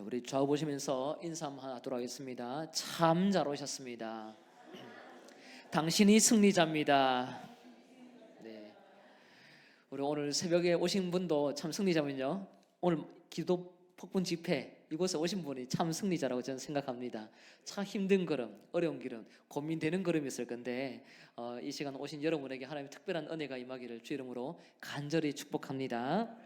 우리 좌우 보시면서 인사 한번 하도록 하겠습니다. 참 잘 오셨습니다. 당신이 승리자입니다. 네, 우리 오늘 새벽에 오신 분도 참 승리자면요, 오늘 기도 폭풍 집회 이곳에 오신 분이 참 승리자라고 저는 생각합니다. 참 힘든 걸음, 어려운 길은 고민되는 걸음이었을 건데 이 시간 오신 여러분에게 하나님의 특별한 은혜가 임하기를 주 이름으로 간절히 축복합니다.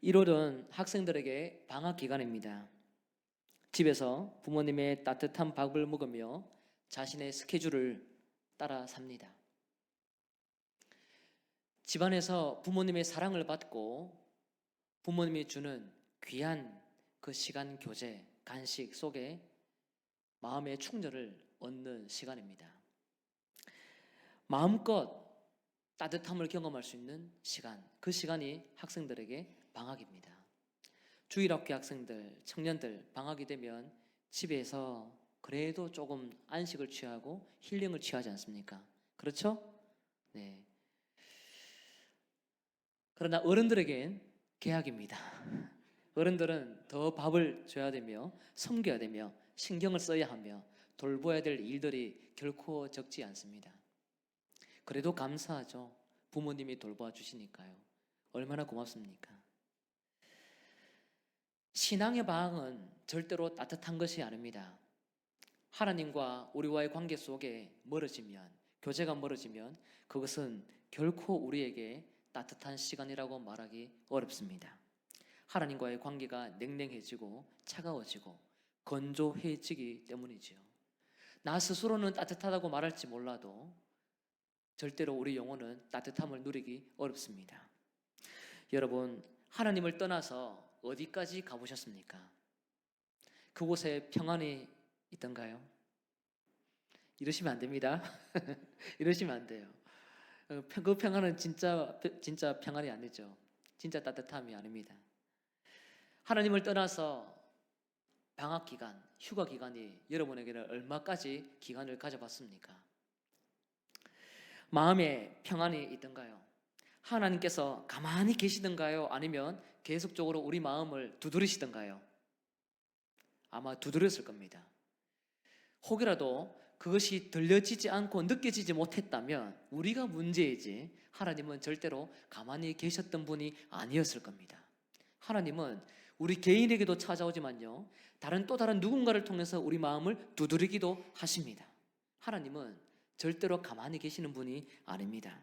(1월은) 학생들에게 방학 기간입니다. 집에서 부모님의 따뜻한 밥을 먹으며 자신의 스케줄을 따라 삽니다. 집안에서 부모님의 사랑을 받고 부모님이 주는 귀한 그 시간 교제, 간식 속에 마음의 충전을 얻는 시간입니다. 마음껏 따뜻함을 경험할 수 있는 시간, 그 시간이 학생들에게 방학입니다. 주일학교 학생들, 청년들 방학이 되면 집에서 그래도 조금 안식을 취하고 힐링을 취하지 않습니까? 그렇죠? 네. 그러나 어른들에겐 계약입니다. 어른들은 더 밥을 줘야 되며 섬겨야 되며 신경을 써야 하며 돌봐야 될 일들이 결코 적지 않습니다. 그래도 감사하죠. 부모님이 돌봐 주시니까요. 얼마나 고맙습니까? 신앙의 방황은 절대로 따뜻한 것이 아닙니다. 하나님과 우리와의 관계 속에 멀어지면, 교제가 멀어지면 그것은 결코 우리에게 따뜻한 시간이라고 말하기 어렵습니다. 하나님과의 관계가 냉랭해지고 차가워지고 건조해지기 때문이지요. 나 스스로는 따뜻하다고 말할지 몰라도 절대로 우리 영혼은 따뜻함을 누리기 어렵습니다. 여러분, 하나님을 떠나서 어디까지 가보셨습니까? 그곳에 평안이 있던가요? 이러시면 안 됩니다. 이러시면 안 돼요. 그 평안은 진짜 평안이 아니죠. 진짜 따뜻함이 아닙니다. 하나님을 떠나서 방학 기간, 휴가 기간이 여러분에게는 얼마까지 기간을 가져봤습니까? 마음에 평안이 있던가요? 하나님께서 가만히 계시던가요? 아니면 계속적으로 우리 마음을 두드리시던가요? 아마 두드렸을 겁니다. 혹이라도 그것이 들려지지 않고 느껴지지 못했다면 우리가 문제이지 하나님은 절대로 가만히 계셨던 분이 아니었을 겁니다. 하나님은 우리 개인에게도 찾아오지만요, 또 다른 누군가를 통해서 우리 마음을 두드리기도 하십니다. 하나님은 절대로 가만히 계시는 분이 아닙니다.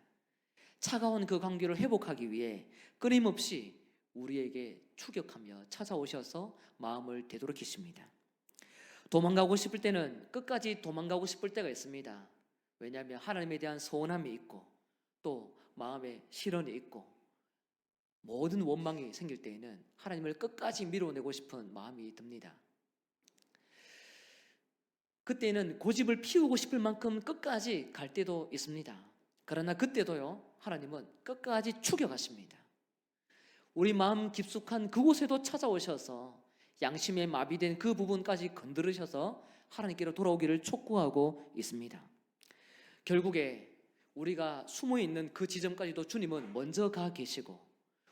차가운 그 관계를 회복하기 위해 끊임없이 우리에게 추격하며 찾아오셔서 마음을 되돌이키십니다. 도망가고 싶을 때는 끝까지 도망가고 싶을 때가 있습니다. 왜냐하면 하나님에 대한 소원함이 있고 또 마음에 시련이 있고 모든 원망이 생길 때에는 하나님을 끝까지 밀어내고 싶은 마음이 듭니다. 그때는 고집을 피우고 싶을 만큼 끝까지 갈 때도 있습니다. 그러나 그때도요, 하나님은 끝까지 추격하십니다. 우리 마음 깊숙한 그곳에도 찾아오셔서 양심에 마비된 그 부분까지 건드리셔서 하나님께로 돌아오기를 촉구하고 있습니다. 결국에 우리가 숨어있는 그 지점까지도 주님은 먼저 가 계시고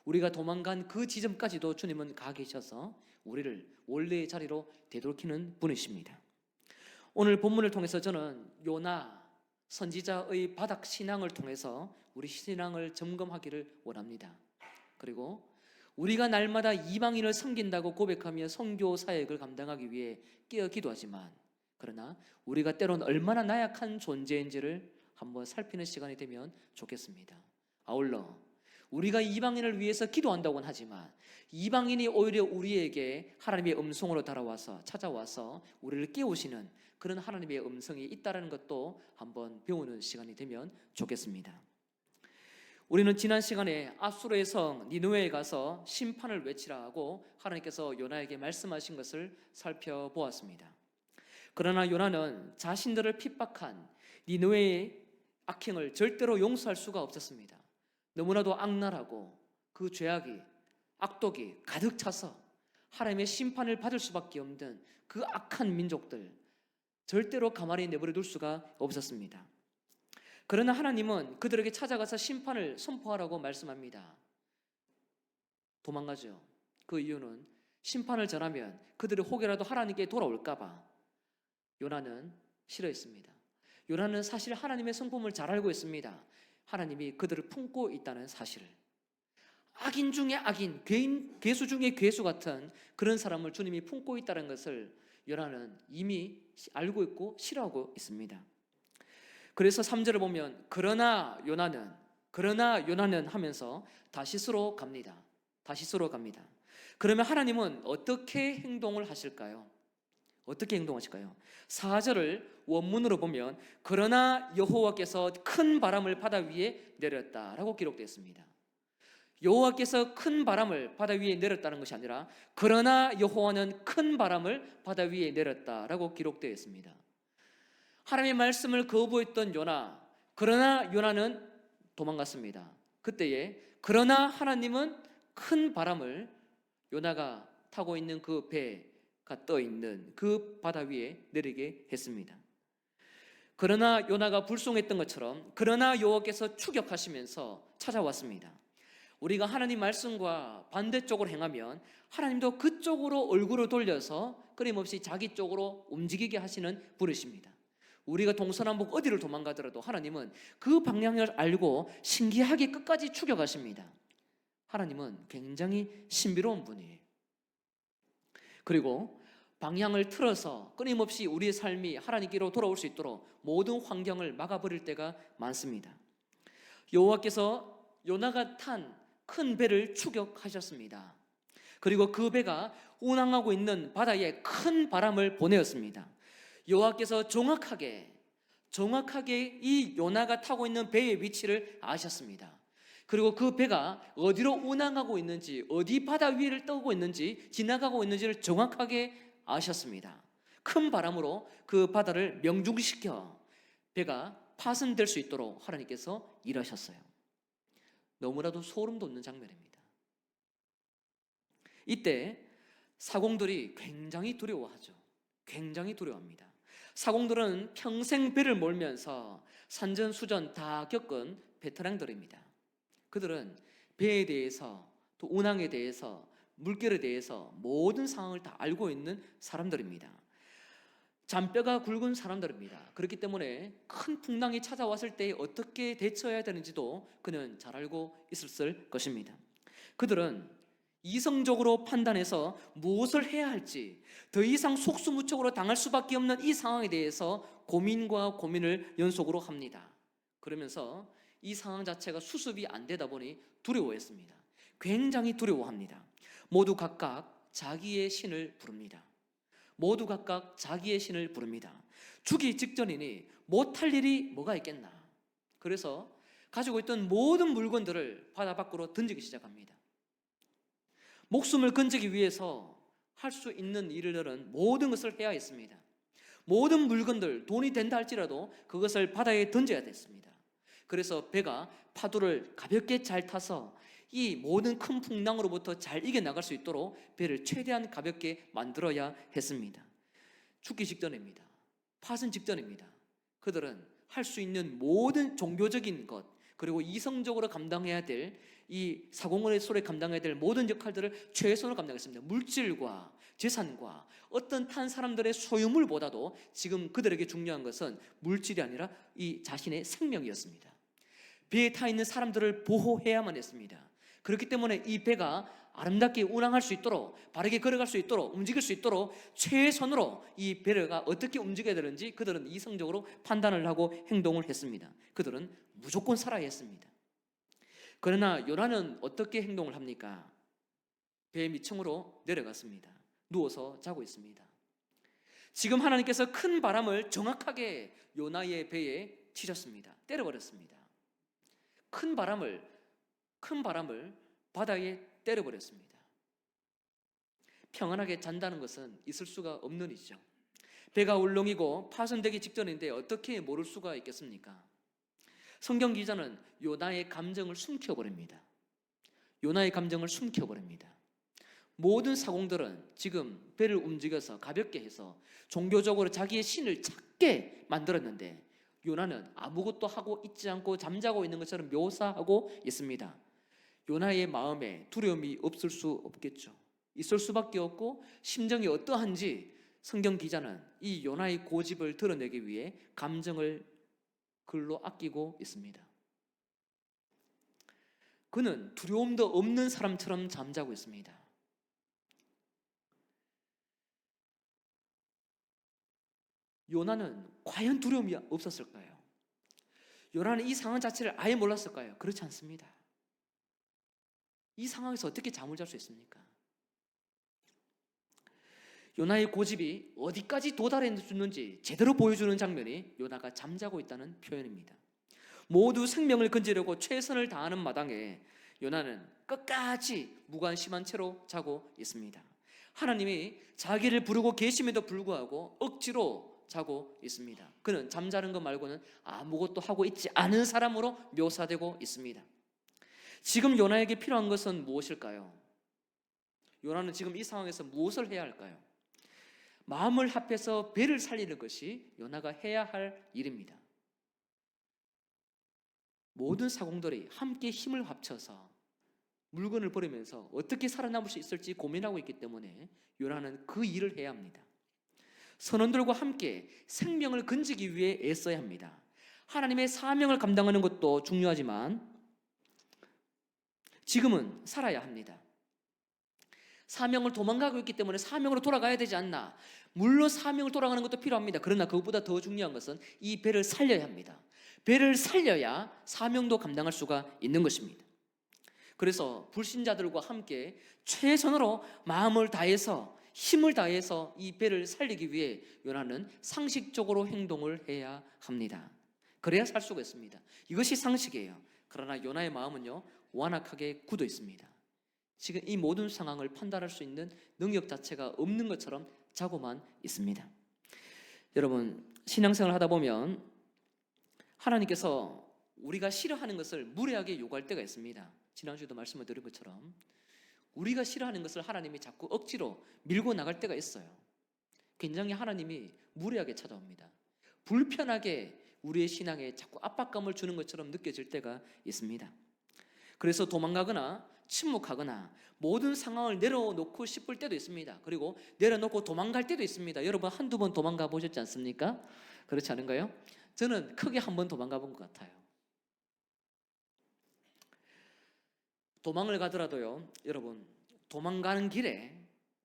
우리가 도망간 그 지점까지도 주님은 가 계셔서 우리를 원래의 자리로 되돌리키는 분이십니다. 오늘 본문을 통해서 저는 요나 선지자의 바닥 신앙을 통해서 우리 신앙을 점검하기를 원합니다. 그리고 우리가 날마다 이방인을 섬긴다고 고백하며 선교 사역을 감당하기 위해 깨어 기도하지만, 그러나 우리가 때로는 얼마나 나약한 존재인지를 한번 살피는 시간이 되면 좋겠습니다. 아울러 우리가 이방인을 위해서 기도한다고는 하지만 이방인이 오히려 우리에게 하나님의 음성으로 찾아와서 우리를 깨우시는 그런 하나님의 음성이 있다는 것도 한번 배우는 시간이 되면 좋겠습니다. 우리는 지난 시간에 앗수르의 성 니느웨에 가서 심판을 외치라 하고 하나님께서 요나에게 말씀하신 것을 살펴보았습니다. 그러나 요나는 자신들을 핍박한 니느웨의 악행을 절대로 용서할 수가 없었습니다. 너무나도 악랄하고 그 죄악이, 악독이 가득 차서 하나님의 심판을 받을 수밖에 없는 그 악한 민족들, 절대로 가만히 내버려 둘 수가 없었습니다. 그러나 하나님은 그들에게 찾아가서 심판을 선포하라고 말씀합니다. 도망가죠. 그 이유는 심판을 전하면 그들이 혹여라도 하나님께 돌아올까 봐 요나는 싫어했습니다. 요나는 사실 하나님의 성품을 잘 알고 있습니다. 하나님이 그들을 품고 있다는 사실을. 악인 중에 악인, 괴수 중에 괴수 같은 그런 사람을 주님이 품고 있다는 것을 요나는 이미 알고 있고 싫어하고 있습니다. 그래서 3절을 보면 그러나 요나는 하면서 다시스로 갑니다. 다시스로 갑니다. 그러면 하나님은 어떻게 행동을 하실까요? 어떻게 행동하실까요? 4절을 원문으로 보면 그러나 여호와께서 큰 바람을 바다 위에 내렸다라고 기록되어 있습니다. 여호와께서 큰 바람을 바다 위에 내렸다는 것이 아니라 그러나 여호와는 큰 바람을 바다 위에 내렸다라고 기록되어 있습니다. 하나님의 말씀을 거부했던 요나, 그러나 요나는 도망갔습니다. 그때에 그러나 하나님은 큰 바람을 요나가 타고 있는 그 배가 떠 있는 그 바다 위에 내리게 했습니다. 그러나 요나가 불송했던 것처럼 그러나 여호와께서 추격하시면서 찾아왔습니다. 우리가 하나님 말씀과 반대쪽으로 행하면 하나님도 그쪽으로 얼굴을 돌려서 끊임없이 자기 쪽으로 움직이게 하시는 분이십니다. 우리가 동서남북 어디를 도망가더라도 하나님은 그 방향을 알고 신기하게 끝까지 추격하십니다. 하나님은 굉장히 신비로운 분이에요. 그리고 방향을 틀어서 끊임없이 우리의 삶이 하나님께로 돌아올 수 있도록 모든 환경을 막아버릴 때가 많습니다. 여호와께서 요나가 탄 큰 배를 추격하셨습니다. 그리고 그 배가 운항하고 있는 바다에 큰 바람을 보내었습니다. 여호와께서 정확하게 이 요나가 타고 있는 배의 위치를 아셨습니다. 그리고 그 배가 어디로 운항하고 있는지, 어디 바다 위를 떠고 있는지, 지나가고 있는지를 정확하게 아셨습니다. 큰 바람으로 그 바다를 명중시켜 배가 파손될 수 있도록 하나님께서 일하셨어요. 너무나도 소름 돋는 장면입니다. 이때 사공들이 굉장히 두려워하죠. 굉장히 두려워합니다. 사공들은 평생 배를 몰면서 산전수전 다 겪은 베테랑들입니다. 그들은 배에 대해서, 또 운항에 대해서, 물결에 대해서 모든 상황을 다 알고 있는 사람들입니다. 잔뼈가 굵은 사람들입니다. 그렇기 때문에 큰 풍랑이 찾아왔을 때 어떻게 대처해야 되는지도 그는 잘 알고 있었을 것입니다. 그들은 이성적으로 판단해서 무엇을 해야 할지, 더 이상 속수무책으로 당할 수밖에 없는 이 상황에 대해서 고민과 고민을 연속으로 합니다. 그러면서 이 상황 자체가 수습이 안 되다 보니 두려워했습니다. 굉장히 두려워합니다. 모두 각각 자기의 신을 부릅니다. 모두 각각 자기의 신을 부릅니다. 죽기 직전이니 못할 일이 뭐가 있겠나. 그래서 가지고 있던 모든 물건들을 바다 밖으로 던지기 시작합니다. 목숨을 건지기 위해서 할 수 있는 일들은 모든 것을 해야 했습니다. 모든 물건들, 돈이 된다 할지라도 그것을 바다에 던져야 됐습니다. 그래서 배가 파도를 가볍게 잘 타서 이 모든 큰 풍랑으로부터 잘 이겨나갈 수 있도록 배를 최대한 가볍게 만들어야 했습니다. 죽기 직전입니다. 파손 직전입니다. 그들은 할 수 있는 모든 종교적인 것, 그리고 이성적으로 감당해야 될 이 사공원의 소리에 감당해야 될 모든 역할들을 최선으로 감당했습니다. 물질과 재산과 어떤 탄 사람들의 소유물보다도 지금 그들에게 중요한 것은 물질이 아니라 이 자신의 생명이었습니다. 배에 타 있는 사람들을 보호해야만 했습니다. 그렇기 때문에 이 배가 아름답게 운항할 수 있도록, 바르게 걸어갈 수 있도록, 움직일 수 있도록 최선으로 이 배가 어떻게 움직여야 되는지 그들은 이성적으로 판단을 하고 행동을 했습니다. 그들은 무조건 살아야 했습니다. 그러나 요나는 어떻게 행동을 합니까? 배 밑층으로 내려갔습니다. 누워서 자고 있습니다. 지금 하나님께서 큰 바람을 정확하게 요나의 배에 치셨습니다. 때려버렸습니다. 큰 바람을 바다에 때려버렸습니다. 평안하게 잔다는 것은 있을 수가 없는 일이죠. 배가 울렁이고 파손되기 직전인데 어떻게 모를 수가 있겠습니까? 성경 기자는 요나의 감정을 숨겨버립니다. 요나의 감정을 숨겨버립니다. 모든 사공들은 지금 배를 움직여서 가볍게 해서 종교적으로 자기의 신을 작게 만들었는데 요나는 아무것도 하고 있지 않고 잠자고 있는 것처럼 묘사하고 있습니다. 요나의 마음에 두려움이 없을 수 없겠죠. 있을 수밖에 없고 심정이 어떠한지 성경 기자는 이 요나의 고집을 드러내기 위해 감정을 글로 아끼고 있습니다. 그는 두려움도 없는 사람처럼 잠자고 있습니다. 요나는 과연 두려움이 없었을까요? 요나는 이 상황 자체를 아예 몰랐을까요? 그렇지 않습니다. 이 상황에서 어떻게 잠을 잘 수 있습니까? 요나의 고집이 어디까지 도달했는지 제대로 보여주는 장면이 요나가 잠자고 있다는 표현입니다. 모두 생명을 건지려고 최선을 다하는 마당에 요나는 끝까지 무관심한 채로 자고 있습니다. 하나님이 자기를 부르고 계심에도 불구하고 억지로 자고 있습니다. 그는 잠자는 것 말고는 아무것도 하고 있지 않은 사람으로 묘사되고 있습니다. 지금 요나에게 필요한 것은 무엇일까요? 요나는 지금 이 상황에서 무엇을 해야 할까요? 마음을 합해서 배를 살리는 것이 요나가 해야 할 일입니다. 모든 사공들이 함께 힘을 합쳐서 물건을 버리면서 어떻게 살아남을 수 있을지 고민하고 있기 때문에 요나는 그 일을 해야 합니다. 선원들과 함께 생명을 건지기 위해 애써야 합니다. 하나님의 사명을 감당하는 것도 중요하지만 지금은 살아야 합니다. 사명을 도망가고 있기 때문에 사명으로 돌아가야 되지 않나. 물론 사명을 돌아가는 것도 필요합니다. 그러나 그것보다 더 중요한 것은 이 배를 살려야 합니다. 배를 살려야 사명도 감당할 수가 있는 것입니다. 그래서 불신자들과 함께 최선으로 마음을 다해서 힘을 다해서 이 배를 살리기 위해 요나는 상식적으로 행동을 해야 합니다. 그래야 살 수가 있습니다. 이것이 상식이에요. 그러나 요나의 마음은요, 완악하게 굳어 있습니다. 지금 이 모든 상황을 판단할 수 있는 능력 자체가 없는 것처럼 자고만 있습니다. 여러분, 신앙생활을 하다 보면 하나님께서 우리가 싫어하는 것을 무례하게 요구할 때가 있습니다. 지난주에도 말씀을 드린 것처럼 우리가 싫어하는 것을 하나님이 자꾸 억지로 밀고 나갈 때가 있어요. 굉장히 하나님이 무례하게 찾아옵니다. 불편하게 우리의 신앙에 자꾸 압박감을 주는 것처럼 느껴질 때가 있습니다. 그래서 도망가거나 침묵하거나 모든 상황을 내려놓고 싶을 때도 있습니다. 그리고 내려놓고 도망갈 때도 있습니다. 여러분 한두 번 도망가 보셨지 않습니까? 그렇지 않은가요? 저는 크게 한 번 도망가 본 것 같아요. 도망을 가더라도요, 여러분, 도망가는 길에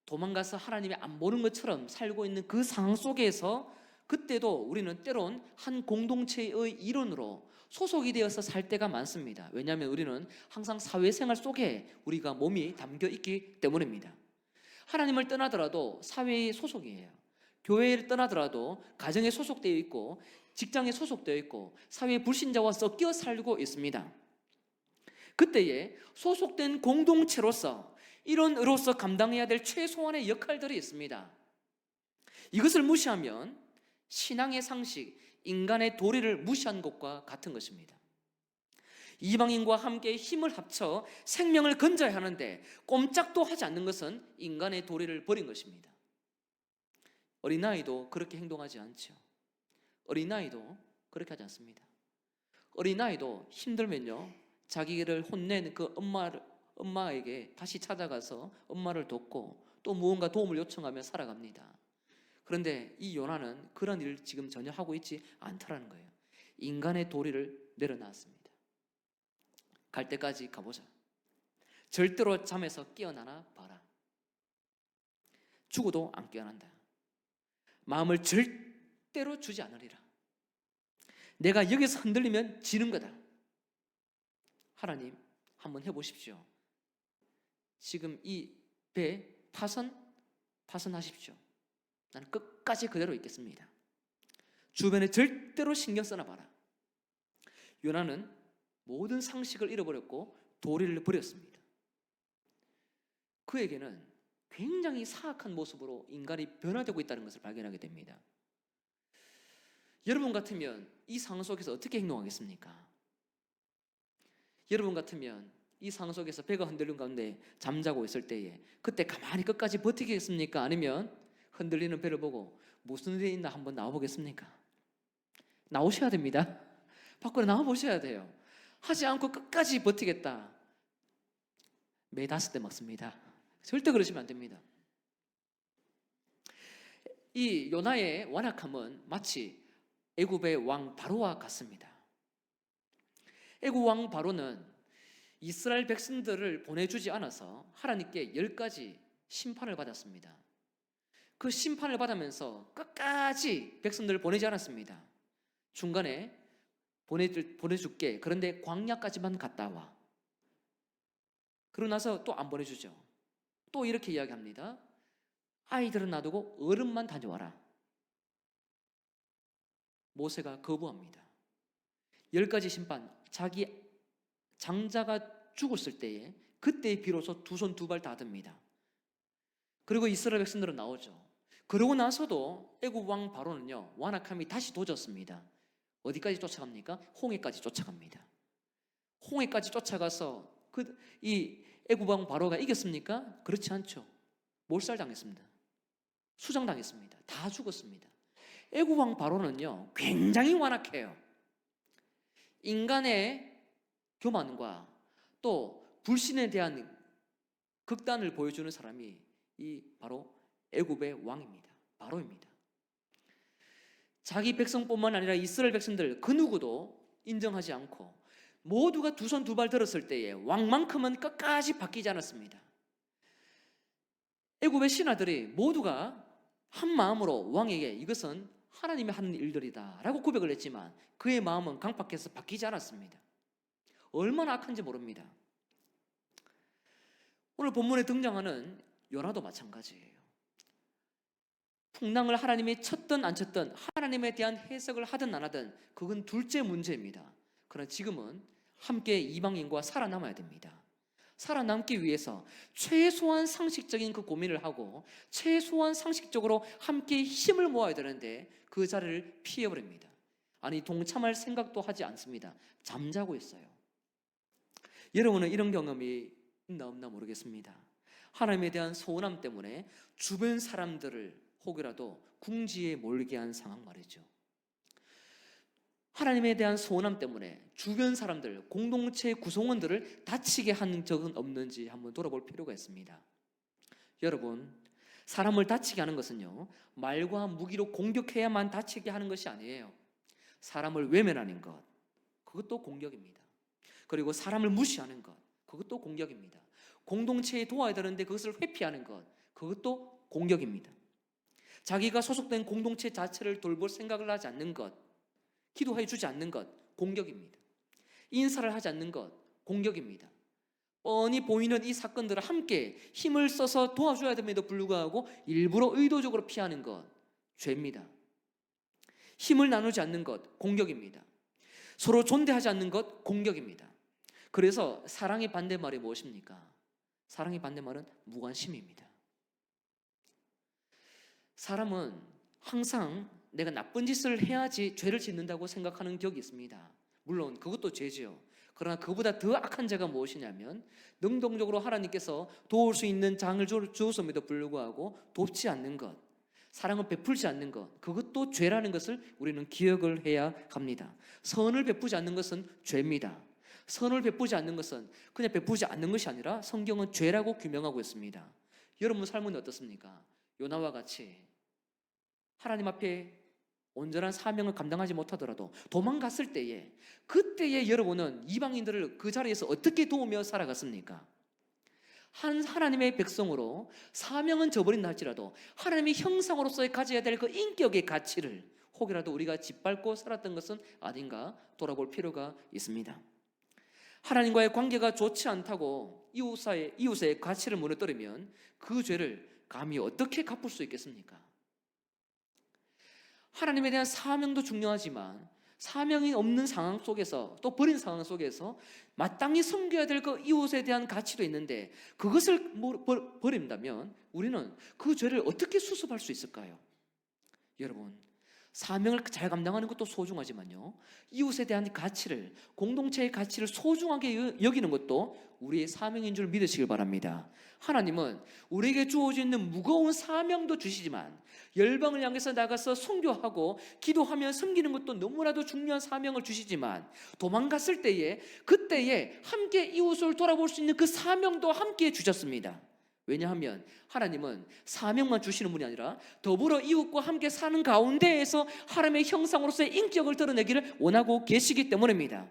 도망가서 하나님이 안 보는 것처럼 살고 있는 그 상황 속에서 그때도 우리는 때론 한 공동체의 일원으로 소속이 되어서 살 때가 많습니다. 왜냐하면 우리는 항상 사회생활 속에 우리가 몸이 담겨 있기 때문입니다. 하나님을 떠나더라도 사회의 소속이에요. 교회를 떠나더라도 가정에 소속되어 있고 직장에 소속되어 있고 사회 불신자와 섞여 살고 있습니다. 그때에 소속된 공동체로서 일원으로서 감당해야 될 최소한의 역할들이 있습니다. 이것을 무시하면 신앙의 상식, 인간의 도리를 무시한 것과 같은 것입니다. 이방인과 함께 힘을 합쳐 생명을 건져야 하는데 꼼짝도 하지 않는 것은 인간의 도리를 버린 것입니다. 어린아이도 그렇게 행동하지 않죠. 어린아이도 그렇게 하지 않습니다. 어린아이도 힘들면요, 자기를 혼낸 그 엄마에게 다시 찾아가서 엄마를 돕고 또 무언가 도움을 요청하며 살아갑니다. 그런데 이 요나는 그런 일을 지금 전혀 하고 있지 않다라는 거예요. 인간의 도리를 내려놨습니다. 갈 때까지 가보자. 절대로 잠에서 깨어나나 봐라. 죽어도 안 깨어난다. 마음을 절대로 주지 않으리라. 내가 여기서 흔들리면 지는 거다. 하나님, 한번 해보십시오. 지금 이 배 파선하십시오. 나는 끝까지 그대로 있겠습니다. 주변에 절대로 신경 쓰나 봐라. 요나는 모든 상식을 잃어버렸고 도리를 버렸습니다. 그에게는 굉장히 사악한 모습으로 인간이 변화되고 있다는 것을 발견하게 됩니다. 여러분 같으면 이 상황 속에서 어떻게 행동하겠습니까? 여러분 같으면 이 상황 속에서 배가 흔들리는 가운데 잠자고 있을 때에 그때 가만히 끝까지 버티겠습니까? 아니면 흔들리는 배를 보고 무슨 일이 있나 한번 나와보겠습니까? 나오셔야 됩니다. 밖으로 나와보셔야 돼요. 하지 않고 끝까지 버티겠다. 매다스 때 먹습니다. 절대 그러시면 안 됩니다. 이 요나의 완악함은 마치 애굽의 왕 바로와 같습니다. 애굽 왕 바로는 이스라엘 백성들을 보내주지 않아서 하나님께 10가지 심판을 받았습니다. 그 심판을 받으면서 끝까지 백성들을 보내지 않았습니다. 중간에 보내줄게. 그런데 광야까지만 갔다 와. 그러고 나서 또 안 보내주죠. 또 이렇게 이야기합니다. 아이들은 놔두고 어른만 다녀와라. 모세가 거부합니다. 10가지 심판, 자기 장자가 죽었을 때에 그때 비로소 두 손 두 발 다 듭니다. 그리고 이스라엘 백성들은 나오죠. 그러고 나서도 애굽 왕 바로는요, 완악함이 다시 도졌습니다. 어디까지 쫓아갑니까? 홍해까지 쫓아갑니다. 홍해까지 쫓아가서 이 애굽 왕 바로가 이겼습니까? 그렇지 않죠. 몰살당했습니다. 수장당했습니다. 다 죽었습니다. 애굽 왕 바로는요, 굉장히 완악해요. 인간의 교만과 또 불신에 대한 극단을 보여주는 사람이 이 바로 애굽의 왕입니다. 바로입니다. 자기 백성뿐만 아니라 이스라엘 백성들 그 누구도 인정하지 않고 모두가 두 손 두 발 들었을 때에 왕만큼은 끝까지 바뀌지 않았습니다. 애굽의 신하들이 모두가 한 마음으로 왕에게 이것은 하나님이 하는 일들이다 라고 고백을 했지만 그의 마음은 강팍해서 바뀌지 않았습니다. 얼마나 악한지 모릅니다. 오늘 본문에 등장하는 요나도 마찬가지예요. 풍랑을 하나님이 쳤든 안 쳤든 하나님에 대한 해석을 하든 안 하든 그건 둘째 문제입니다. 그러나 지금은 함께 이방인과 살아남아야 됩니다. 살아남기 위해서 최소한 상식적인 그 고민을 하고 최소한 상식적으로 함께 힘을 모아야 되는데 그 자리를 피해버립니다. 아니 동참할 생각도 하지 않습니다. 잠자고 있어요. 여러분은 이런 경험이 있나 없나 모르겠습니다. 하나님에 대한 소원함 때문에 주변 사람들을 혹이라도 궁지에 몰리게 한 상황 말이죠. 하나님에 대한 소원함 때문에 주변 사람들, 공동체 구성원들을 다치게 한 적은 없는지 한번 돌아볼 필요가 있습니다. 여러분, 사람을 다치게 하는 것은요, 말과 무기로 공격해야만 다치게 하는 것이 아니에요. 사람을 외면하는 것, 그것도 공격입니다. 그리고 사람을 무시하는 것, 그것도 공격입니다. 공동체에 도와야 되는데 그것을 회피하는 것, 그것도 공격입니다. 자기가 소속된 공동체 자체를 돌볼 생각을 하지 않는 것, 기도해 주지 않는 것, 공격입니다. 인사를 하지 않는 것, 공격입니다. 뻔히 보이는 이 사건들을 함께 힘을 써서 도와줘야 됨에도 불구하고 일부러 의도적으로 피하는 것, 죄입니다. 힘을 나누지 않는 것, 공격입니다. 서로 존대하지 않는 것, 공격입니다. 그래서 사랑의 반대말이 무엇입니까? 사랑의 반대말은 무관심입니다. 사람은 항상 내가 나쁜 짓을 해야지 죄를 짓는다고 생각하는 격이 있습니다. 물론 그것도 죄지요. 그러나 그보다 더 악한 죄가 무엇이냐면 능동적으로 하나님께서 도울 수 있는 장을 주었음에도 불구하고 돕지 않는 것, 사랑을 베풀지 않는 것, 그것도 죄라는 것을 우리는 기억을 해야 합니다. 선을 베푸지 않는 것은 죄입니다. 선을 베푸지 않는 것은 그냥 베푸지 않는 것이 아니라 성경은 죄라고 규명하고 있습니다. 여러분 삶은 어떻습니까? 요나와 같이 하나님 앞에 온전한 사명을 감당하지 못하더라도 도망갔을 때에 그때에 여러분은 이방인들을 그 자리에서 어떻게 도우며 살아갔습니까? 한 하나님의 백성으로 사명은 저버린다 할지라도 하나님의 형상으로서의 가져야 될 그 인격의 가치를 혹이라도 우리가 짓밟고 살았던 것은 아닌가 돌아볼 필요가 있습니다. 하나님과의 관계가 좋지 않다고 이웃의 가치를 무너뜨리면 그 죄를 감히 어떻게 갚을 수 있겠습니까? 하나님에 대한 사명도 중요하지만 사명이 없는 상황 속에서 또 버린 상황 속에서 마땅히 섬겨야 될 그 이웃에 대한 가치도 있는데 그것을 버린다면 우리는 그 죄를 어떻게 수습할 수 있을까요? 여러분, 사명을 잘 감당하는 것도 소중하지만요, 이웃에 대한 가치를, 공동체의 가치를 소중하게 여기는 것도 우리의 사명인 줄 믿으시길 바랍니다. 하나님은 우리에게 주어져 있는 무거운 사명도 주시지만 열방을 향해서 나가서 선교하고 기도하며 섬기는 것도 너무나도 중요한 사명을 주시지만, 도망갔을 때에 그때에 함께 이웃을 돌아볼 수 있는 그 사명도 함께 주셨습니다. 왜냐하면 하나님은 사명만 주시는 분이 아니라 더불어 이웃과 함께 사는 가운데에서 하나님의 형상으로서의 인격을 드러내기를 원하고 계시기 때문입니다.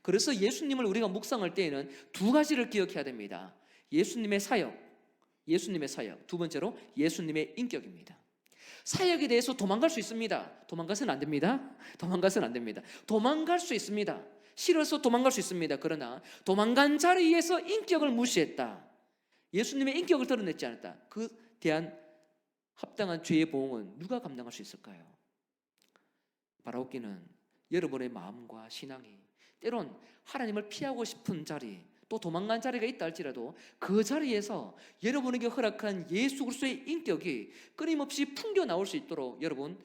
그래서 예수님을 우리가 묵상할 때에는 두 가지를 기억해야 됩니다. 예수님의 사역, 두 번째로 예수님의 인격입니다. 사역에 대해서 도망갈 수 있습니다. 도망가서는 안 됩니다. 도망갈 수 있습니다. 싫어서 도망갈 수 있습니다. 그러나 도망간 자리에서 인격을 무시했다, 예수님의 인격을 드러냈지 않았다, 그 대한 합당한 죄의 보응은 누가 감당할 수 있을까요? 바라옵기는 여러분의 마음과 신앙이 때론 하나님을 피하고 싶은 자리, 또 도망간 자리가 있다 할지라도 그 자리에서 여러분에게 허락한 예수 그리스도의 인격이 끊임없이 풍겨 나올 수 있도록 여러분,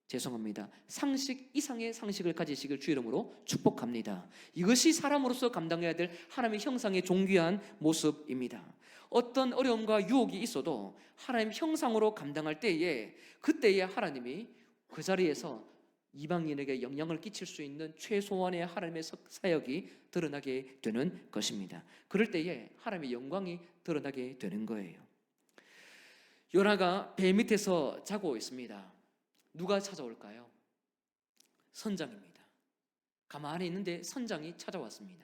죄송합니다, 상식 이상의 상식을 가지시길 주 이름으로 축복합니다. 이것이 사람으로서 감당해야 될 하나님의 형상의 존귀한 모습입니다. 어떤 어려움과 유혹이 있어도 하나님 형상으로 감당할 때에, 그때에 하나님이 그 자리에서 이방인에게 영향을 끼칠 수 있는 최소한의 하나님의 사역이 드러나게 되는 것입니다. 그럴 때에 하나님의 영광이 드러나게 되는 거예요. 요나가 배 밑에서 자고 있습니다. 누가 찾아올까요? 선장입니다. 가만히 있는데 선장이 찾아왔습니다.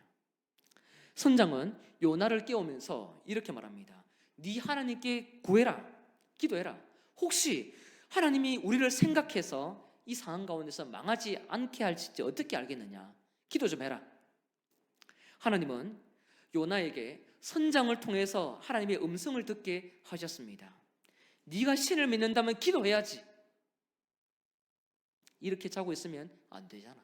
선장은 요나를 깨우면서 이렇게 말합니다. 네 하나님께 구해라, 기도해라. 혹시 하나님이 우리를 생각해서 이 상황 가운데서 망하지 않게 할지 어떻게 알겠느냐, 기도 좀 해라. 하나님은 요나에게 선장을 통해서 하나님의 음성을 듣게 하셨습니다. 네가 신을 믿는다면 기도해야지. 이렇게 자고 있으면 안 되잖아.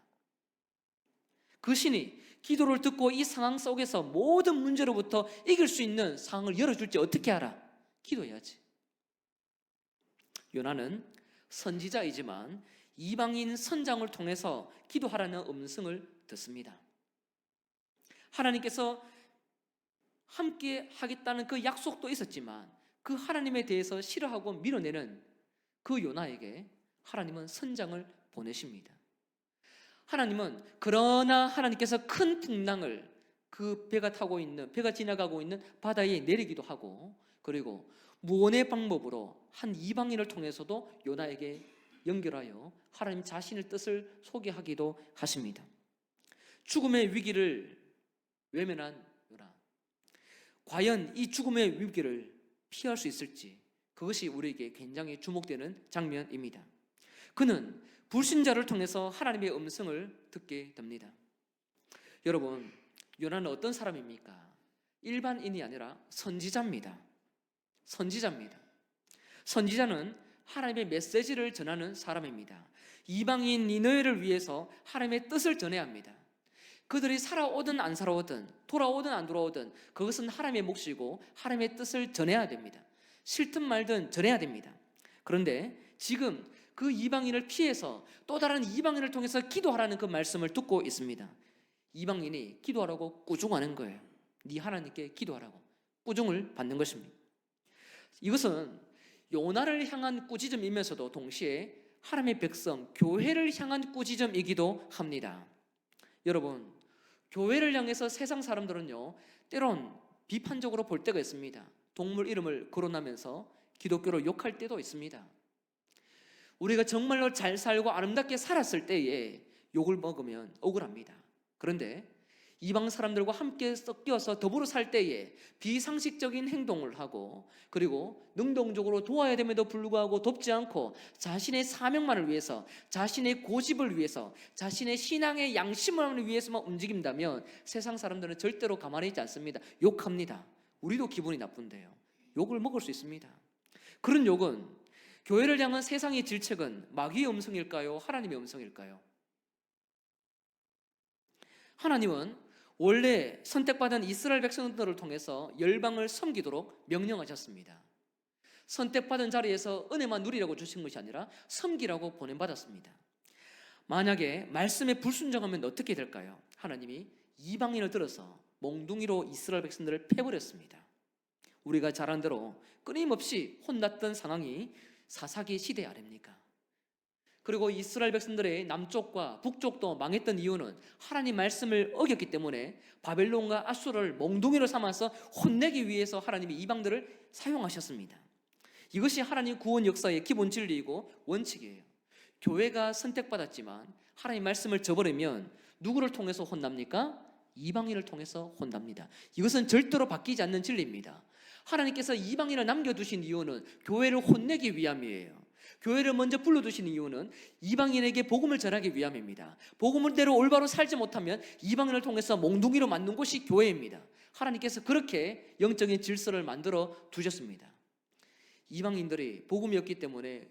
그 신이 기도를 듣고 이 상황 속에서 모든 문제로부터 이길 수 있는 상황을 열어줄지 어떻게 알아? 기도해야지. 요나는 선지자이지만 이방인 선장을 통해서 기도하라는 음성을 듣습니다. 하나님께서 함께 하겠다는 그 약속도 있었지만 그 하나님에 대해서 싫어하고 밀어내는 그 요나에게 하나님은 선장을 보내십니다. 하나님은 그러나 하나님께서 큰 풍랑을 그 배가 지나가고 있는 바다에 내리기도 하고, 그리고 무언의 방법으로 한 이방인을 통해서도 요나에게 연결하여 하나님 자신의 뜻을 소개하기도 하십니다. 죽음의 위기를 외면한 요나, 과연 이 죽음의 위기를 피할 수 있을지, 그것이 우리에게 굉장히 주목되는 장면입니다. 그는 불신자를 통해서 하나님의 음성을 듣게 됩니다. 여러분, 요나는 어떤 사람입니까? 일반인이 아니라 선지자입니다. 선지자는 하나님의 메시지를 전하는 사람입니다. 이방인 니느웨를 위해서 하나님의 뜻을 전해야 합니다. 그들이 살아오든 안 살아오든, 돌아오든 안 돌아오든 그것은 하나님의 몫이고 하나님의 뜻을 전해야 됩니다. 싫든 말든 전해야 됩니다. 그런데 지금 그 이방인을 피해서 또 다른 이방인을 통해서 기도하라는 그 말씀을 듣고 있습니다. 이방인이 기도하라고 꾸중하는 거예요. 네 하나님께 기도하라고 꾸중을 받는 것입니다. 이것은 요나를 향한 꾸짖음이면서도 동시에 하나님의 백성, 교회를 향한 꾸짖음이기도 합니다. 여러분, 교회를 향해서 세상 사람들은요, 때론 비판적으로 볼 때가 있습니다. 동물 이름을 거론하면서 기독교를 욕할 때도 있습니다. 우리가 정말로 잘 살고 아름답게 살았을 때에 욕을 먹으면 억울합니다. 그런데 이방 사람들과 함께 섞여서 더불어 살 때에 비상식적인 행동을 하고, 그리고 능동적으로 도와야 됨에도 불구하고 돕지 않고 자신의 사명만을 위해서, 자신의 고집을 위해서, 자신의 신앙의 양심을 위해서만 움직인다면 세상 사람들은 절대로 가만히 있지 않습니다. 욕합니다. 우리도 기분이 나쁜데요, 욕을 먹을 수 있습니다. 그런 욕은, 교회를 향한 세상의 질책은 마귀의 음성일까요? 하나님의 음성일까요? 하나님은 원래 선택받은 이스라엘 백성들을 통해서 열방을 섬기도록 명령하셨습니다. 선택받은 자리에서 은혜만 누리라고 주신 것이 아니라 섬기라고 보냄받았습니다. 만약에 말씀에 불순종하면 어떻게 될까요? 하나님이 이방인을 들어서 몽둥이로 이스라엘 백성들을 패버렸습니다. 우리가 잘 아는 대로 끊임없이 혼났던 상황이 사사기 시대 아닙니까? 그리고 이스라엘 백성들의 남쪽과 북쪽도 망했던 이유는 하나님 말씀을 어겼기 때문에 바벨론과 아수르를 몽둥이로 삼아서 혼내기 위해서 하나님이 이방들을 사용하셨습니다. 이것이 하나님 구원 역사의 기본 진리이고 원칙이에요. 교회가 선택받았지만 하나님 말씀을 저버리면 누구를 통해서 혼납니까? 이방인을 통해서 혼납니다. 이것은 절대로 바뀌지 않는 진리입니다. 하나님께서 이방인을 남겨두신 이유는 교회를 혼내기 위함이에요. 교회를 먼저 불러두신 이유는 이방인에게 복음을 전하기 위함입니다. 복음대로 올바로 살지 못하면 이방인을 통해서 몽둥이로 만든 곳이 교회입니다. 하나님께서 그렇게 영적인 질서를 만들어 두셨습니다. 이방인들이 복음이 없기 때문에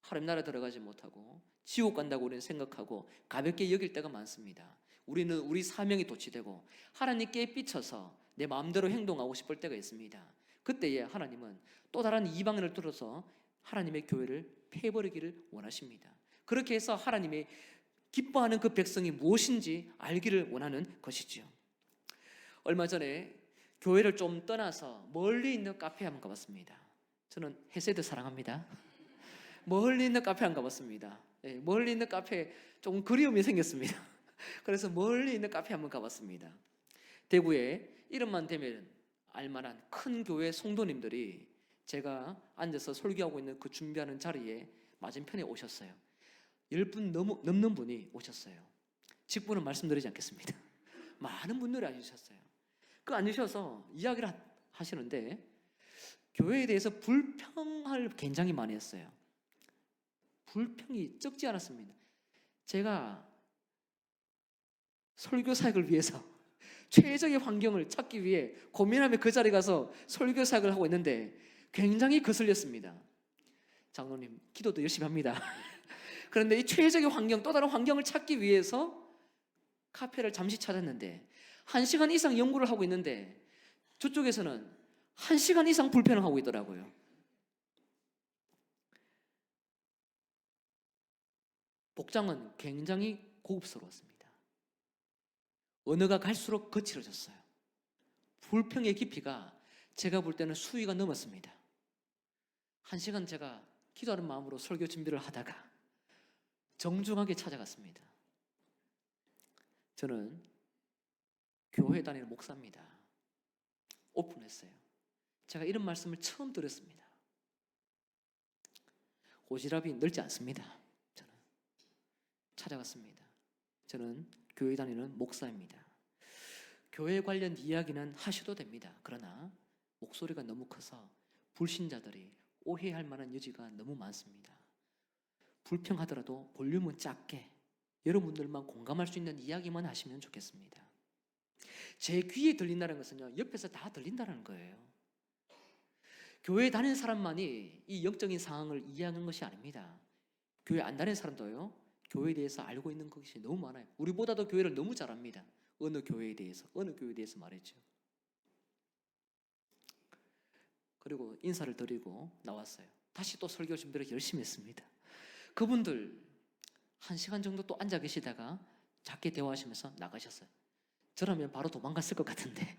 하나님 나라 들어가지 못하고 지옥 간다고 우리는 생각하고 가볍게 여길 때가 많습니다. 우리는 우리 사명이 도취되고 하나님께 삐쳐서 내 마음대로 행동하고 싶을 때가 있습니다. 그때에 하나님은 또 다른 이방인을 들어서 하나님의 교회를 패버리기를 원하십니다. 그렇게 해서 하나님의 기뻐하는 그 백성이 무엇인지 알기를 원하는 것이지요. 얼마 전에 교회를 좀 떠나서 멀리 있는 카페에 한번 가봤습니다. 저는 헤세드 사랑합니다. 멀리 있는 카페 안 가봤습니다. 멀리 있는 카페에 조금 그리움이 생겼습니다. 그래서 멀리 있는 카페 한번 가봤습니다. 대구에 이름만 대면 알만한 큰 교회 성도님들이 제가 앉아서 설교하고 있는 그 준비하는 자리에 맞은편에 오셨어요. 10분 넘는 분이 오셨어요. 직분은 말씀드리지 않겠습니다. 많은 분들이 앉으셨어요. 그 앉으셔서 이야기를 하시는데 교회에 대해서 불평을 굉장히 많이 했어요. 불평이 적지 않았습니다. 제가 설교 사역을 위해서 최적의 환경을 찾기 위해 고민하며 그 자리에 가서 설교 사역을 하고 있는데 굉장히 거슬렸습니다. 장로님 기도도 열심히 합니다. 그런데 이 최적의 환경, 또 다른 환경을 찾기 위해서 카페를 잠시 찾았는데 1시간 이상 연구를 하고 있는데 저쪽에서는 1시간 이상 불편을 하고 있더라고요. 복장은 굉장히 고급스러웠습니다. 언어가 갈수록 거칠어졌어요. 불평의 깊이가 제가 볼 때는 수위가 넘었습니다. 1시간 제가 기도하는 마음으로 설교 준비를 하다가 정중하게 찾아갔습니다. 저는 교회 다니는 목사입니다. 오픈했어요. 제가 이런 말씀을 처음 들었습니다. 오지랖이 넓지 않습니다. 저는 찾아갔습니다. 저는 교회 다니는 목사입니다. 교회 관련 이야기는 하셔도 됩니다. 그러나 목소리가 너무 커서 불신자들이 오해할 만한 여지가 너무 많습니다. 불평하더라도 볼륨은 작게 여러분들만 공감할 수 있는 이야기만 하시면 좋겠습니다. 제 귀에 들린다는 것은요, 옆에서 다 들린다는 거예요. 교회 다니는 사람만이 이 영적인 상황을 이해하는 것이 아닙니다. 교회 안 다니는 사람도요, 교회에 대해서 알고 있는 것이 너무 많아요. 우리보다도 교회를 너무 잘 압니다. 어느 교회에 대해서 말했죠. 그리고 인사를 드리고 나왔어요. 다시 또 설교 준비를 열심히 했습니다. 그분들 1시간 정도 또 앉아 계시다가 작게 대화하시면서 나가셨어요. 저라면 바로 도망갔을 것 같은데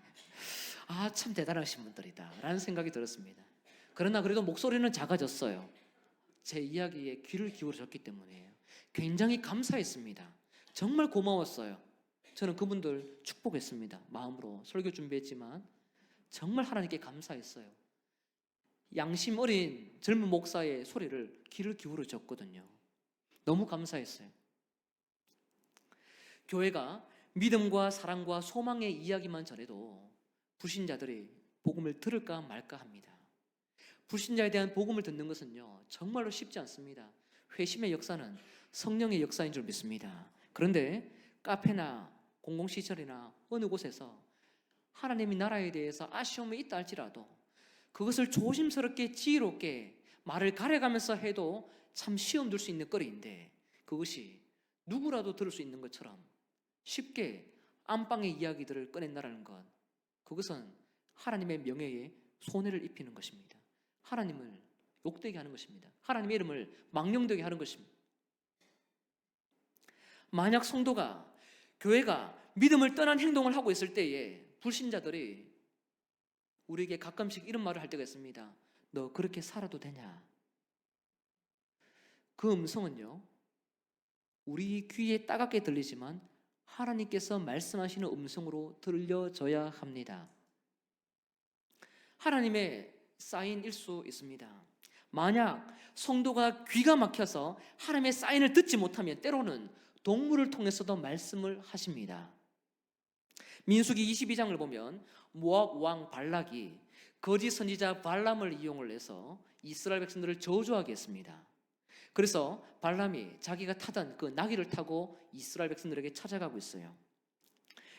참 대단하신 분들이다 라는 생각이 들었습니다. 그러나 그래도 목소리는 작아졌어요. 제 이야기에 귀를 기울여줬기 때문이에요. 굉장히 감사했습니다. 정말 고마웠어요. 저는 그분들 축복했습니다. 마음으로 설교 준비했지만 정말 하나님께 감사했어요. 양심 어린 젊은 목사의 소리를 귀를 기울여줬거든요. 너무 감사했어요. 교회가 믿음과 사랑과 소망의 이야기만 전해도 불신자들이 복음을 들을까 말까 합니다. 불신자에 대한 복음을 듣는 것은요, 정말로 쉽지 않습니다. 회심의 역사는 성령의 역사인 줄 믿습니다. 그런데 카페나 공공시설이나 어느 곳에서 하나님의 나라에 대해서 아쉬움이 있다 할지라도 그것을 조심스럽게 지혜롭게 말을 가려가면서 해도 참 시험 둘 수 있는 거리인데, 그것이 누구라도 들을 수 있는 것처럼 쉽게 안방의 이야기들을 꺼낸다는 것, 그것은 하나님의 명예에 손해를 입히는 것입니다. 하나님을 욕되게 하는 것입니다. 하나님의 이름을 망령되게 하는 것입니다. 만약 성도가, 교회가 믿음을 떠난 행동을 하고 있을 때에 불신자들이 우리에게 가끔씩 이런 말을 할 때가 있습니다. 너 그렇게 살아도 되냐? 그 음성은요, 우리 귀에 따갑게 들리지만 하나님께서 말씀하시는 음성으로 들려져야 합니다. 하나님의 사인일 수 있습니다. 만약 성도가 귀가 막혀서 하나님의 사인을 듣지 못하면 때로는 동물을 통해서도 말씀을 하십니다. 민수기 22장을 보면 모압 왕 발락이 거짓 선지자 발람을 이용을 해서 이스라엘 백성들을 저주하게 했습니다. 그래서 발람이 자기가 타던 그 나귀를 타고 이스라엘 백성들에게 찾아가고 있어요.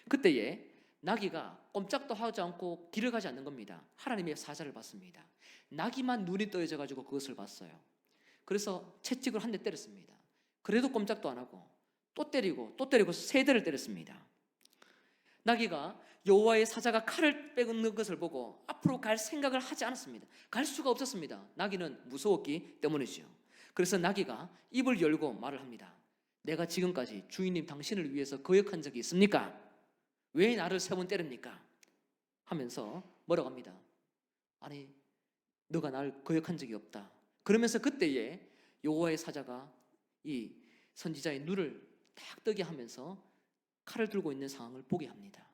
그때에 나귀가 꼼짝도 하지 않고 길을 가지 않는 겁니다. 하나님의 사자를 봤습니다. 나귀만 눈이 떠여져 가지고 그것을 봤어요. 그래서 채찍을 한 대 때렸습니다. 그래도 꼼짝도 안 하고 또 때리고 또 때리고 세 대를 때렸습니다. 나귀가 여호와의 사자가 칼을 빼는 것을 보고 앞으로 갈 생각을 하지 않았습니다. 갈 수가 없었습니다. 나귀는 무서웠기 때문이죠. 그래서 나귀가 입을 열고 말을 합니다. 내가 지금까지 주인님 당신을 위해서 거역한 적이 있습니까? 왜 나를 3번 때립니까? 하면서 뭐라고 합니다. 아니, 너가 나를 거역한 적이 없다. 그러면서 그때에 여호와의 사자가 이 선지자의 눈을 딱 뜨게 하면서 칼을 들고 있는 상황을 보게 합니다.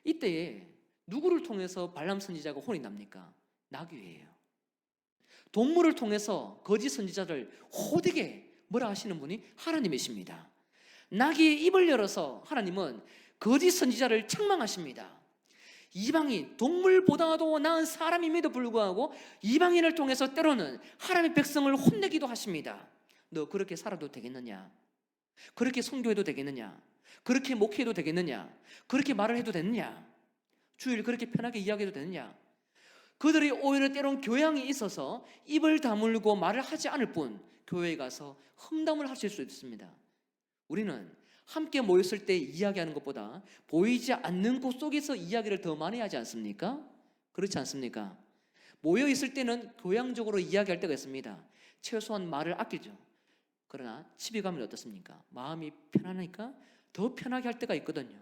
이때에 누구를 통해서 발람 선지자가 혼이 납니까? 나귀예요. 동물을 통해서 거짓 선지자를 호되게 뭐라 하시는 분이 하나님이십니다. 나귀의 입을 열어서 하나님은 거짓 선지자를 책망하십니다. 이방인, 동물보다도 나은 사람임에도 불구하고 이방인을 통해서 때로는 하나님의 백성을 혼내기도 하십니다. 너 그렇게 살아도 되겠느냐? 그렇게 선교해도 되겠느냐? 그렇게 목회해도 되겠느냐? 그렇게 말을 해도 되느냐? 주일 그렇게 편하게 이야기해도 되느냐? 그들이 오히려 때론 교양이 있어서 입을 다물고 말을 하지 않을 뿐 교회에 가서 험담을 하실 수 있습니다. 우리는 함께 모였을 때 이야기하는 것보다 보이지 않는 곳 속에서 이야기를 더 많이 하지 않습니까? 그렇지 않습니까? 모여 있을 때는 교양적으로 이야기할 때가 있습니다. 최소한 말을 아끼죠. 그러나 집에 가면 어떻습니까? 마음이 편하니까 더 편하게 할 때가 있거든요.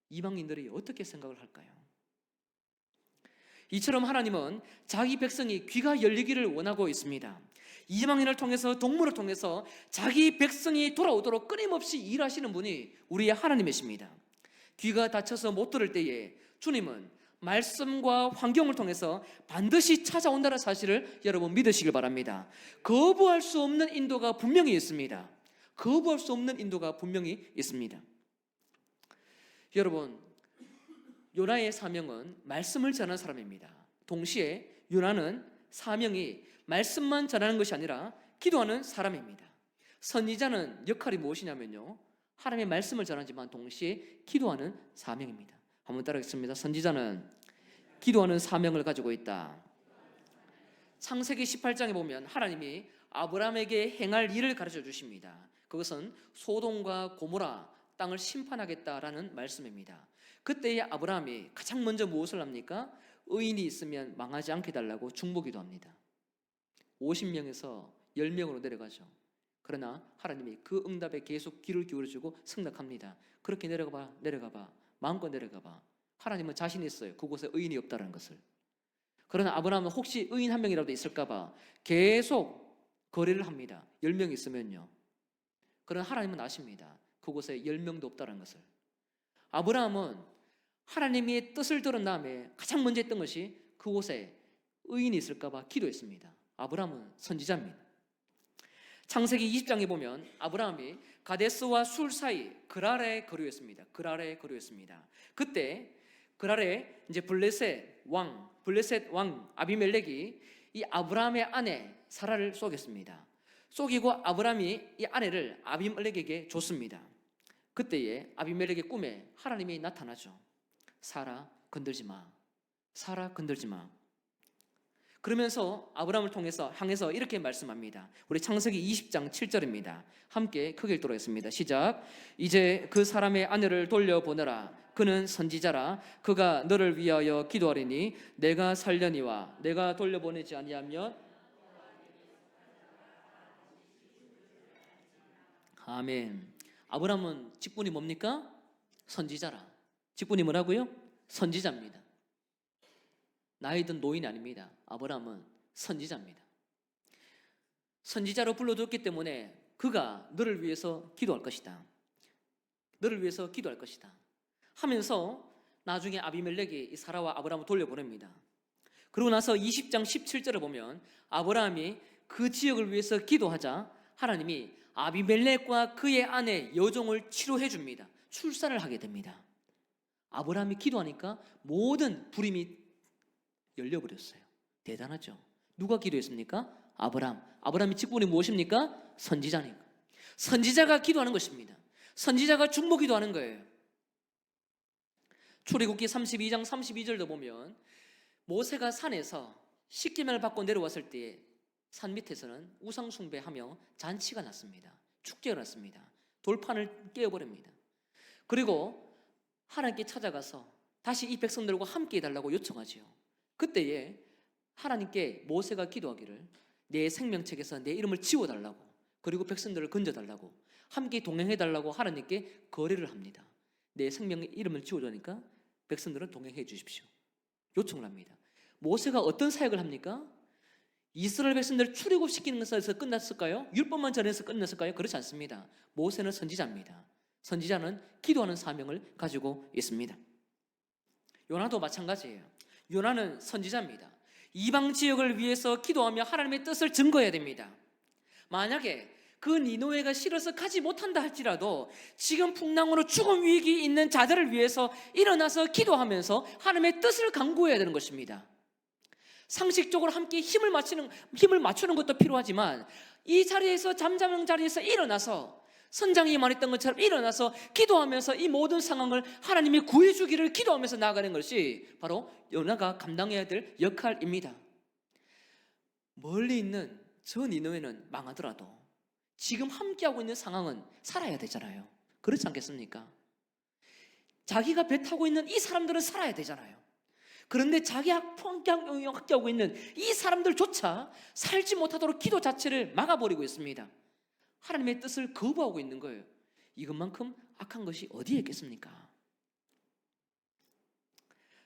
이방인들이 어떻게 생각을 할까요? 이처럼 하나님은 자기 백성이 귀가 열리기를 원하고 있습니다. 이방인을 통해서, 동물을 통해서 자기 백성이 돌아오도록 끊임없이 일하시는 분이 우리의 하나님이십니다. 귀가 닫혀서 못 들을 때에 주님은 말씀과 환경을 통해서 반드시 찾아온다는 사실을 여러분 믿으시길 바랍니다. 거부할 수 없는 인도가 분명히 있습니다. 거부할 수 없는 인도가 분명히 있습니다. 여러분, 요나의 사명은 말씀을 전하는 사람입니다. 동시에 요나는 사명이 말씀만 전하는 것이 아니라 기도하는 사람입니다. 선지자는 역할이 무엇이냐면요, 하나님의 말씀을 전하지만 동시에 기도하는 사명입니다. 한번 따라하겠습니다. 선지자는 기도하는 사명을 가지고 있다. 창세기 18장에 보면 하나님이 아브라함에게 행할 일을 가르쳐 주십니다. 그것은 소돔과 고모라 땅을 심판하겠다라는 말씀입니다. 그때의 아브라함이 가장 먼저 무엇을 합니까? 의인이 있으면 망하지 않게 달라고 중보기도 합니다. 50명에서 10명으로 내려가죠. 그러나 하나님이 그 응답에 계속 귀를 기울여주고 승낙합니다. 그렇게 내려가봐. 마음껏 내려가봐. 하나님은 자신이 있어요. 그곳에 의인이 없다는 것을. 그러나 아브라함은 혹시 의인 한 명이라도 있을까봐 계속 거래를 합니다. 10명 있으면요. 그러나 하나님은 아십니다. 그곳에 10명도 없다는 것을. 아브라함은 하나님의 뜻을 들은 다음에 가장 먼저 했던 것이 그곳에 의인이 있을까봐 기도했습니다. 아브라함은 선지자입니다. 창세기 20장에 보면 아브라함이 가데스와 술 사이 그랄에 거류했습니다. 그때 그랄에 이제 블레셋 왕 아비멜렉이 이 아브라함의 아내 사라를 속였습니다. 속이고 아브라함이 이 아내를 아비멜렉에게 줬습니다. 그때에 아비멜렉의 꿈에 하나님이 나타나죠. 사라 건들지 마. 그러면서 아브라함을 향해서 이렇게 말씀합니다. 우리 창세기 20장 7절입니다. 함께 크게 읽도록 하겠습니다. 시작. 이제 그 사람의 아내를 돌려보내라. 그는 선지자라. 그가 너를 위하여 기도하리니 내가 살려니와 내가 돌려보내지 아니하면. 아멘. 아브라함은 직분이 뭡니까? 선지자라. 직분이 뭐라고요? 선지자입니다. 나이든 노인이 아닙니다. 아브라함은 선지자입니다. 선지자로 불러줬기 때문에 그가 너를 위해서 기도할 것이다. 너를 위해서 기도할 것이다 하면서 나중에 아비멜렉이 이 사라와 아브라함을 돌려보냅니다. 그러고 나서 20장 17절을 보면 아브라함이 그 지역을 위해서 기도하자 하나님이 아비멜렉과 그의 아내 여종을 치료해 줍니다. 출산을 하게 됩니다. 아브라함이 기도하니까 모든 불임이 열려버렸어요. 대단하죠. 누가 기도했습니까? 아브라함의 직분이 무엇입니까? 선지자니까. 선지자가 기도하는 것입니다. 선지자가 중보기도하는 거예요. 출애굽기 32장 32절도 보면 모세가 산에서 십계명을 받고 내려왔을 때 산 밑에서는 우상 숭배하며 잔치가 났습니다. 축제가 났습니다. 돌판을 깨어버립니다. 그리고 하나님께 찾아가서 다시 이 백성들과 함께 해달라고 요청하지요. 그때에 하나님께 모세가 기도하기를 내 생명책에서 내 이름을 지워달라고, 그리고 백성들을 건져달라고, 함께 동행해달라고 하나님께 거래를 합니다. 내 생명의 이름을 지워주니까 백성들은 동행해 주십시오. 요청을 합니다. 모세가 어떤 사역을 합니까? 이스라엘 백성들을 출애굽시키는 것에서 끝났을까요? 율법만 전해서 끝났을까요? 그렇지 않습니다. 모세는 선지자입니다. 선지자는 기도하는 사명을 가지고 있습니다. 요나도 마찬가지예요. 요나는 선지자입니다. 이방 지역을 위해서 기도하며 하나님의 뜻을 증거해야 됩니다. 만약에 그 니느웨가 싫어서 가지 못한다 할지라도 지금 풍랑으로 죽음 위기 있는 자들을 위해서 일어나서 기도하면서 하나님의 뜻을 강구해야 되는 것입니다. 상식적으로 함께 힘을 맞추는 것도 필요하지만 이 자리에서 잠자는 자리에서 일어나서 선장이 말했던 것처럼 일어나서 기도하면서 이 모든 상황을 하나님이 구해주기를 기도하면서 나아가는 것이 바로 요나가 감당해야 될 역할입니다. 멀리 있는 저 니느웨는 망하더라도 지금 함께하고 있는 상황은 살아야 되잖아요. 그렇지 않겠습니까? 자기가 배 타고 있는 이 사람들은 살아야 되잖아요. 그런데 자기가 함께하고 있는 이 사람들조차 살지 못하도록 기도 자체를 막아버리고 있습니다. 하나님의 뜻을 거부하고 있는 거예요. 이것만큼 악한 것이 어디에 있겠습니까?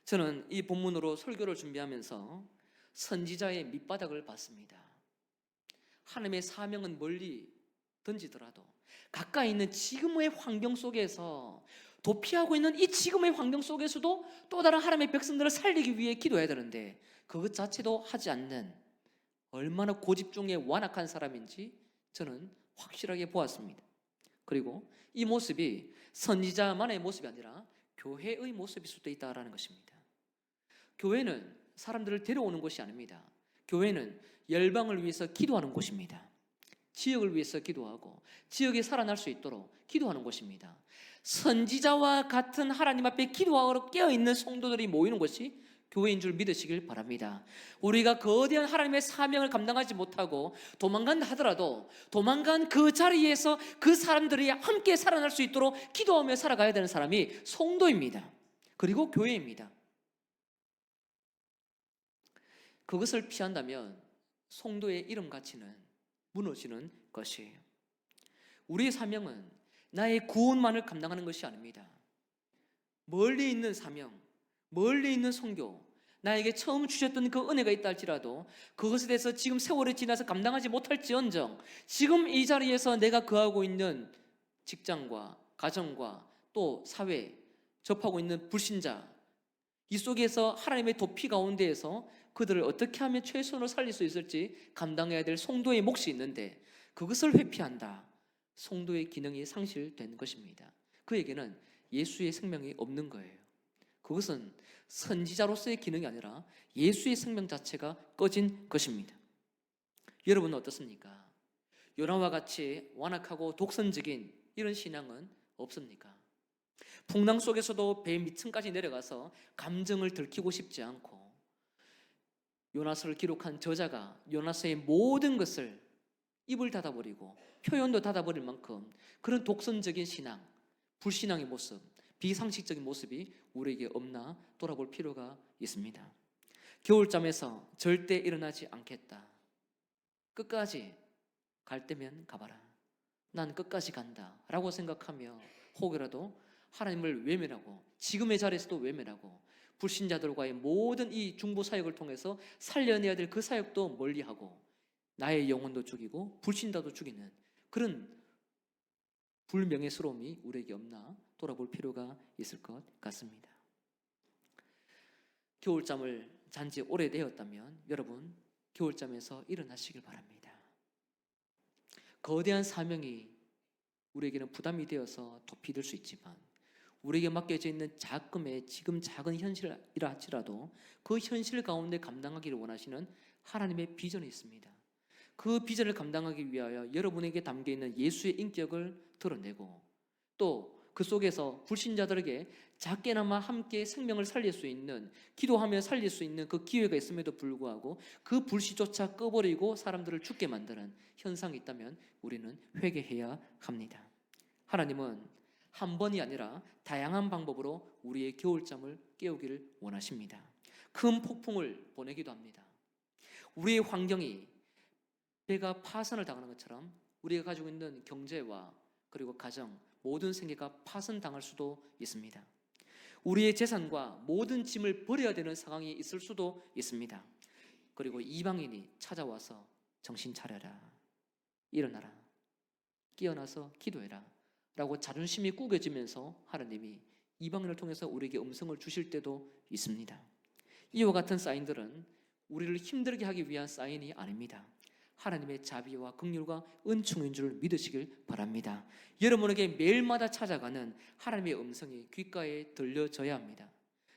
저는 이 본문으로 설교를 준비하면서 선지자의 밑바닥을 봤습니다. 하나님의 사명은 멀리 던지더라도 가까이 있는 지금의 환경 속에서 도피하고 있는 이 지금의 환경 속에서도 또 다른 하나님의 백성들을 살리기 위해 기도해야 되는데 그것 자체도 하지 않는 얼마나 고집중에 완악한 사람인지 저는 확실하게 보았습니다. 그리고 이 모습이 선지자만의 모습이 아니라 교회의 모습일 수도 있다는 것입니다. 교회는 사람들을 데려오는 곳이 아닙니다. 교회는 열방을 위해서 기도하는 곳입니다. 지역을 위해서 기도하고 지역이 살아날 수 있도록 기도하는 곳입니다. 선지자와 같은 하나님 앞에 기도하러 깨어있는 성도들이 모이는 곳이 교회인 줄 믿으시길 바랍니다. 우리가 거대한 하나님의 사명을 감당하지 못하고 도망간다 하더라도 도망간 그 자리에서 그 사람들이 함께 살아날 수 있도록 기도하며 살아가야 되는 사람이 성도입니다. 그리고 교회입니다. 그것을 피한다면 성도의 이름 가치는 무너지는 것이에요. 우리의 사명은 나의 구원만을 감당하는 것이 아닙니다. 멀리 있는 사명, 멀리 있는 선교, 나에게 처음 주셨던 그 은혜가 있다 할지라도 그것에 대해서 지금 세월이 지나서 감당하지 못할지언정 지금 이 자리에서 내가 거하고 있는 직장과 가정과 또 사회, 접하고 있는 불신자, 이 속에서 하나님의 도피 가운데에서 그들을 어떻게 하면 최선으로 살릴 수 있을지 감당해야 될 성도의 몫이 있는데 그것을 회피한다. 성도의 기능이 상실된 것입니다. 그에게는 예수의 생명이 없는 거예요. 그것은 선지자로서의 기능이 아니라 예수의 생명 자체가 꺼진 것입니다. 여러분은 어떻습니까? 요나와 같이 완악하고 독선적인 이런 신앙은 없습니까? 풍랑 속에서도 배 밑층까지 내려가서 감정을 들키고 싶지 않고 요나서를 기록한 저자가 요나서의 모든 것을 입을 닫아버리고 표현도 닫아버릴 만큼 그런 독선적인 신앙, 불신앙의 모습, 비상식적인 모습이 우리에게 없나 돌아볼 필요가 있습니다. 겨울잠에서 절대 일어나지 않겠다. 끝까지 갈 때면 가봐라. 난 끝까지 간다 라고 생각하며 혹여라도 하나님을 외면하고 지금의 자리에서도 외면하고 불신자들과의 모든 이 중보 사역을 통해서 살려내야 될 그 사역도 멀리하고 나의 영혼도 죽이고 불신자도 죽이는 그런 불명예스러움이 우리에게 없나 돌아볼 필요가 있을 것 같습니다. 겨울잠을 잔 지 오래되었다면 여러분 겨울잠에서 일어나시길 바랍니다. 거대한 사명이 우리에게는 부담이 되어서 도피될 수 있지만 우리에게 맡겨져 있는 지금 작은 현실이라 할지라도 그 현실 가운데 감당하기를 원하시는 하나님의 비전이 있습니다. 그 비전을 감당하기 위하여 여러분에게 담겨있는 예수의 인격을 드러내고 또 그 속에서 불신자들에게 작게나마 함께 생명을 살릴 수 있는 기도하며 살릴 수 있는 그 기회가 있음에도 불구하고 그 불씨조차 꺼버리고 사람들을 죽게 만드는 현상이 있다면 우리는 회개해야 합니다. 하나님은 한 번이 아니라 다양한 방법으로 우리의 겨울잠을 깨우기를 원하십니다. 큰 폭풍을 보내기도 합니다. 우리의 환경이 배가 파선을 당하는 것처럼 우리가 가지고 있는 경제와 그리고 가정 모든 생계가 파선당할 수도 있습니다. 우리의 재산과 모든 짐을 버려야 되는 상황이 있을 수도 있습니다. 그리고 이방인이 찾아와서 정신 차려라, 일어나라, 깨어나서 기도해라 라고 자존심이 구겨지면서 하나님이 이방인을 통해서 우리에게 음성을 주실 때도 있습니다. 이와 같은 사인들은 우리를 힘들게 하기 위한 사인이 아닙니다. 하나님의 자비와 긍휼과 은총인 줄 믿으시길 바랍니다. 여러분에게 매일마다 찾아가는 하나님의 음성이 귓가에 들려져야 합니다.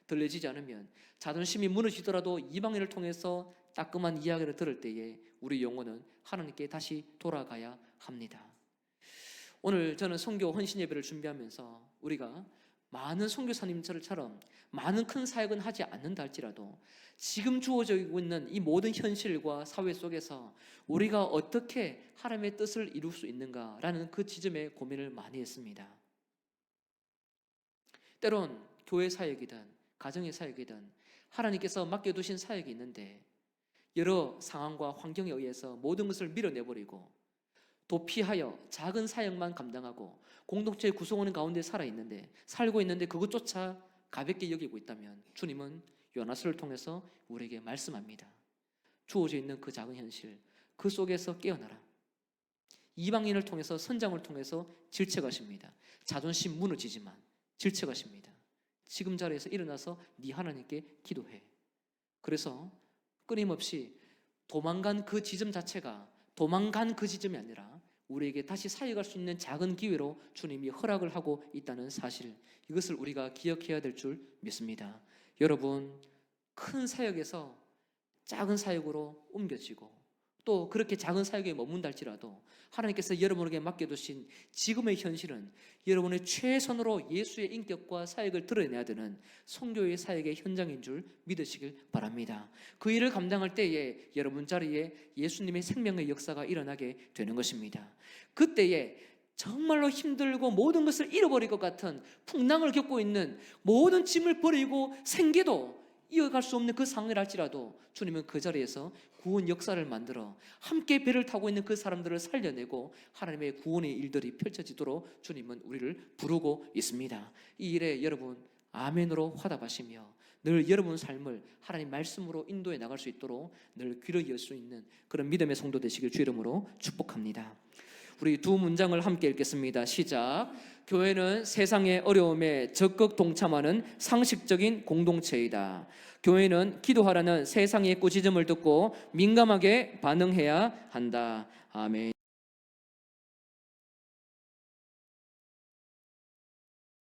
들려지지 않으면 자존심이 무너지더라도 이방인을 통해서 따끔한 이야기를 들을 때에 우리 영혼은 하나님께 다시 돌아가야 합니다. 오늘 저는 선교 헌신 예배를 준비하면서 우리가 많은 선교사님들처럼 많은 큰 사역은 하지 않는다 할지라도 지금 주어져 있는 이 모든 현실과 사회 속에서 우리가 어떻게 하나님의 뜻을 이룰 수 있는가라는 그 지점에 고민을 많이 했습니다. 때론 교회 사역이든 가정의 사역이든 하나님께서 맡겨두신 사역이 있는데 여러 상황과 환경에 의해서 모든 것을 밀어내버리고 도피하여 작은 사역만 감당하고 공동체의 구성원 가운데 살고 있는데 그것조차 가볍게 여기고 있다면 주님은 요나스를 통해서 우리에게 말씀합니다. 주어져 있는 그 작은 현실, 그 속에서 깨어나라. 이방인을 통해서 선장을 통해서 질책하십니다. 자존심 무너지지만 질책하십니다. 지금 자리에서 일어나서 네 하나님께 기도해. 그래서 끊임없이 도망간 그 지점이 아니라 우리에게 다시 사역할 수 있는 작은 기회로 주님이 허락을 하고 있다는 사실, 이것을 우리가 기억해야 될 줄 믿습니다. 여러분, 큰 사역에서 작은 사역으로 옮겨지고 또 그렇게 작은 사역에 머문다 할지라도 하나님께서 여러분에게 맡겨두신 지금의 현실은 여러분의 최선으로 예수의 인격과 사역을 드러내야 되는 선교의 사역의 현장인 줄 믿으시길 바랍니다. 그 일을 감당할 때에 여러분 자리에 예수님의 생명의 역사가 일어나게 되는 것입니다. 그때에 정말로 힘들고 모든 것을 잃어버릴 것 같은 풍랑을 겪고 있는 모든 짐을 버리고 생계도 이어갈 수 없는 그 상황을 할지라도 주님은 그 자리에서 구원 역사를 만들어 함께 배를 타고 있는 그 사람들을 살려내고 하나님의 구원의 일들이 펼쳐지도록 주님은 우리를 부르고 있습니다. 이 일에 여러분 아멘으로 화답하시며 늘 여러분 삶을 하나님 말씀으로 인도해 나갈 수 있도록 늘 귀를 열 수 있는 그런 믿음의 성도 되시길 주 이름으로 축복합니다. 우리 두 문장을 함께 읽겠습니다. 시작. 교회는 세상의 어려움에 적극 동참하는 상식적인 공동체이다. 교회는 기도하라는 세상의 꾸짖음을 듣고 민감하게 반응해야 한다. 아멘.